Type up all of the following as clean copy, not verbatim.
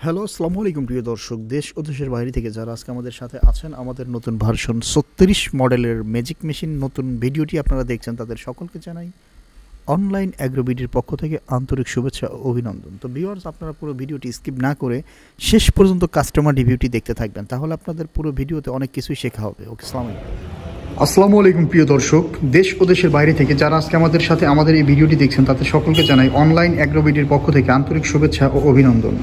Hello, আসসালামু আলাইকুম প্রিয় দর্শক। দেশ ও দেশের বাইরে থেকে যারা আজকে আমাদের সাথে আছেন, আমাদের নতুন ভার্সন ৩৬ মডেলের ম্যাজিক মেশিন নতুন ভিডিওটি আপনারা দেখছেন, তাদের সকলকে জানাই অনলাইন অ্যাগ্রোবিডির পক্ষ থেকে আন্তরিক শুভেচ্ছা ও অভিনন্দন। তো ভিউয়ার্স, আপনারা পুরো ভিডিওটি স্কিপ না করে শেষ পর্যন্ত কাস্টমার রিভিউটি দেখতে থাকবেন, তাহলে আপনাদের পুরো ভিডিওতে অনেক কিছুই শেখা হবে। ওকে, আসসালামু আলাইকুম প্রিয় দর্শক। দেশ ও দেশের বাইরে থেকে যারা আজকে আমাদের সাথে আমাদের এই ভিডিওটি দেখছেন, তাদের সকলকে জানাই অনলাইন অ্যাগ্রোবিডির পক্ষ থেকে আন্তরিক শুভেচ্ছা ও অভিনন্দন।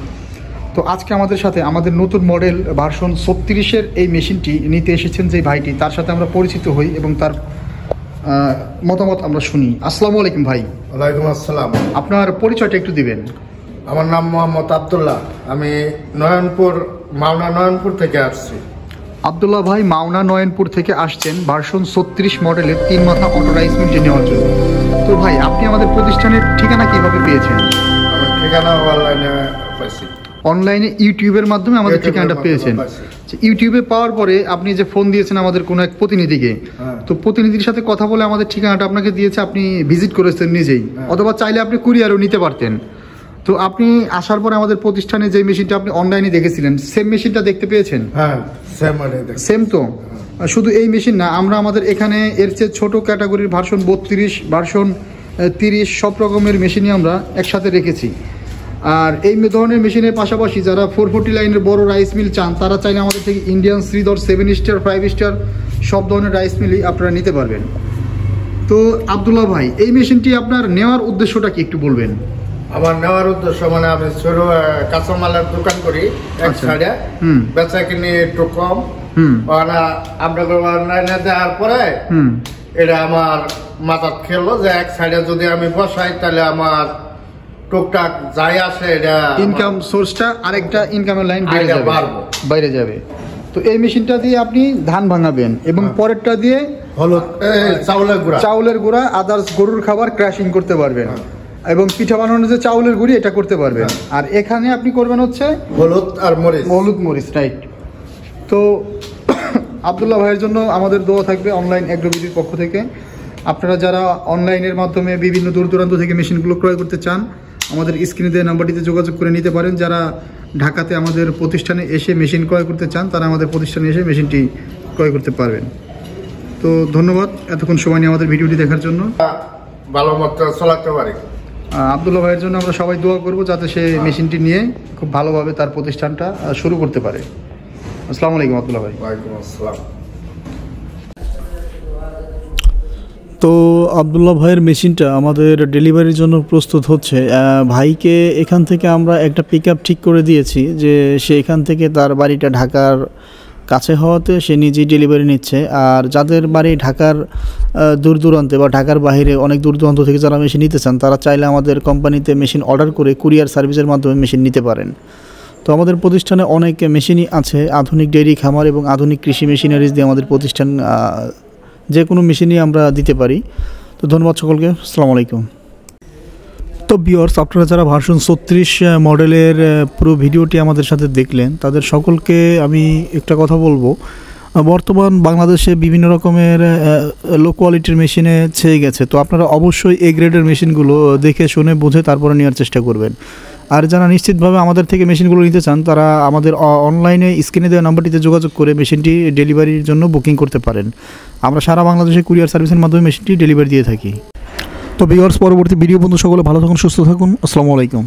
তো আজকে আমাদের সাথে আমাদের নতুন মডেল ভার্সন ৩৬-এর এই মেশিনটি নিতে এসেছেন যে ভাইটি, তার সাথে আমরা পরিচিত হই এবং তার মতামত আমরা শুনি। আসসালামু আলাইকুম ভাই। ওয়ালাইকুম আসসালাম। আপনার পরিচয়টা একটু দিবেন। আমার নাম মোহাম্মদ আব্দুল্লাহ, আমি মাওনা নয়নপুর থেকে আসছি। আব্দুল্লাহ ভাই মাওনা নয়নপুর থেকে আসছেন ভার্সন ৩৬ মডেলের ৩ মাথা অটো রাইস মিল নেওয়ার জন্য। তো ভাই, আপনি আমাদের প্রতিষ্ঠানের ঠিকানা কিভাবে পেয়েছেন? আমার ঠিকানা অনলাইনে পাইছি। অনলাইনে ইউটিউবের মাধ্যমে আমাদের ঠিকানাটা পেয়েছেন। ইউটিউবে পাওয়ার পরে আপনি যে ফোন দিয়েছেন আমাদের কোনো এক প্রতিনিধিকে, তো প্রতিনিধির সাথে কথা বলে আমাদের ঠিকানাটা আপনাকে দিয়েছে, আপনি ভিজিট করেছেন নিজেই, অথবা চাইলে আপনি কুরিয়ারও নিতে পারতেন। তো আপনি আসার পরে আমাদের প্রতিষ্ঠানে যে মেশিনটা আপনি অনলাইনে দেখেছিলেন, সেম মেশিনটা দেখতে পেয়েছেন? হ্যাঁ, সেম। তো শুধু এই মেশিন না, আমরা আমাদের এখানে এর চেয়ে ছোট ক্যাটাগরির ভার্সন ৩২, ভার্সন ৩০ সব রকমের মেশিনই আমরা একসাথে রেখেছি। আর এই ধরনের মেশিনের পাশাপাশি যারা 440 লাইনের বড় রাইস মিল চান, তারা চাইলে আমাদের থেকে ইন্ডিয়ান শ্রীধর 7 স্টার 5 স্টার সব ধরনের রাইস মিলই আপনারা নিতে পারবেন। তো আব্দুল্লাহ ভাই, এই মেশিনটি আপনার নেওয়ার উদ্দেশ্যটা কি একটু বলবেন? আমার নেওয়ার উদ্দেশ্য মানে আমি ছোট কাঁচামালের দোকান করি এক সাইডে, বেচা কিনি একটু কম। আমরা অনলাইনে দেওয়ার পরে এটা আমার মাথার খেললো যে এক সাইডে যদি আমি বসাই, তাহলে আমার টুকটাক যাই আসে, এটা ইনকাম সোর্সটা আরেকটা ইনকামের লাইন বাইরে যাবে। তো এই মেশিনটা দিয়ে আপনি ধান ভাঙাবেন এবং পরেরটা দিয়ে হলুদ চাউলের গুঁড়া আদার্স গরুর খাবার ক্র্যাশিং করতে পারবেন এবং পিঠা বানানোর যে চাউলের গুঁড়ি, এটা করতে পারবেন। আর এখানে আপনি করবেন হচ্ছে হলুদ আর মরিচ, রাইট। তো আব্দুল্লাহ ভাইয়ের জন্য আমাদের দোয়া থাকবে অনলাইন অ্যাগ্রোবিডির পক্ষ থেকে। আপনারা যারা অনলাইনের মাধ্যমে বিভিন্ন দূর দূরান্ত থেকে মেশিনগুলো ক্রয় করতে চান, আমাদের স্ক্রিনে দেওয়া নাম্বারটিতে যোগাযোগ করে নিতে পারেন। যারা ঢাকাতে আমাদের প্রতিষ্ঠানে এসে মেশিন ক্রয় করতে চান, তারা আমাদের প্রতিষ্ঠানে এসে মেশিনটি ক্রয় করতে পারবেন। তো ধন্যবাদ এতক্ষণ সময় নিয়ে আমাদের ভিডিওটি দেখার জন্য। ভালো মতো চালাতে পারি। আব্দুল্লাহ ভাইয়ের জন্য আমরা সবাই দোয়া করব, যাতে সে মেশিনটি নিয়ে খুব ভালোভাবে তার প্রতিষ্ঠানটা শুরু করতে পারে। আসসালামু আলাইকুম আব্দুল্লাহ ভাই। ওয়ালাইকুম আসসালাম। তো আব্দুল্লাহ ভাইয়ের মেশিনটা আমাদের ডেলিভারির জন্য প্রস্তুত হচ্ছে। ভাইকে এখান থেকে আমরা একটা পিকআপ ঠিক করে দিয়েছি, যে সে এখান থেকে তার বাড়িটা ঢাকার কাছে হওয়াতে সে নিজেই ডেলিভারি নিচ্ছে। আর যাদের বাড়ি ঢাকার দূর দূরান্তে বা ঢাকার বাইরে অনেক দূর দূরান্ত থেকে যারা মেশিন নিতে চান, তারা চাইলে আমাদের কোম্পানিতে মেশিন অর্ডার করে কুরিয়ার সার্ভিসের মাধ্যমে মেশিন নিতে পারেন। তো আমাদের প্রতিষ্ঠানে অনেক মেশিনই আছে, আধুনিক ডেইরি খামার এবং আধুনিক কৃষি মেশিনারিজ দিয়ে আমাদের প্রতিষ্ঠান যে কোনো মেশিনই আমরা দিতে পারি। তো ধন্যবাদ সকলকে। আসসালামু আলাইকুম। তো ভিউয়ার্স, আপনারা যারা ভার্সন ৩৬ মডেলের পুরো ভিডিওটি আমাদের সাথে দেখলেন, তাদের সকলকে আমি একটা কথা বলবো। বর্তমান বাংলাদেশে বিভিন্ন রকমের লো কোয়ালিটির মেশিনে ছেয়ে গেছে। তো আপনারা অবশ্যই এ গ্রেডের মেশিনগুলো দেখে শুনে বুঝে তারপরে নেওয়ার চেষ্টা করবেন। আর যারা নিশ্চিতভাবে আমাদের থেকে মেশিনগুলো নিতে চান, তারা আমাদের অনলাইনে স্ক্রিনে দেওয়া নাম্বারটিতে যোগাযোগ করে মেশিনটি ডেলিভারির জন্য বুকিং করতে পারেন। আমরা সারা বাংলাদেশে কুরিয়ার সার্ভিসের মাধ্যমে মেশিনটি ডেলিভারি দিয়ে থাকি। তো ভিউয়ার্স, পরবর্তী ভিডিও পর্যন্ত সকলে ভালো থাকুন, সুস্থ থাকুন। আসসালামু আলাইকুম।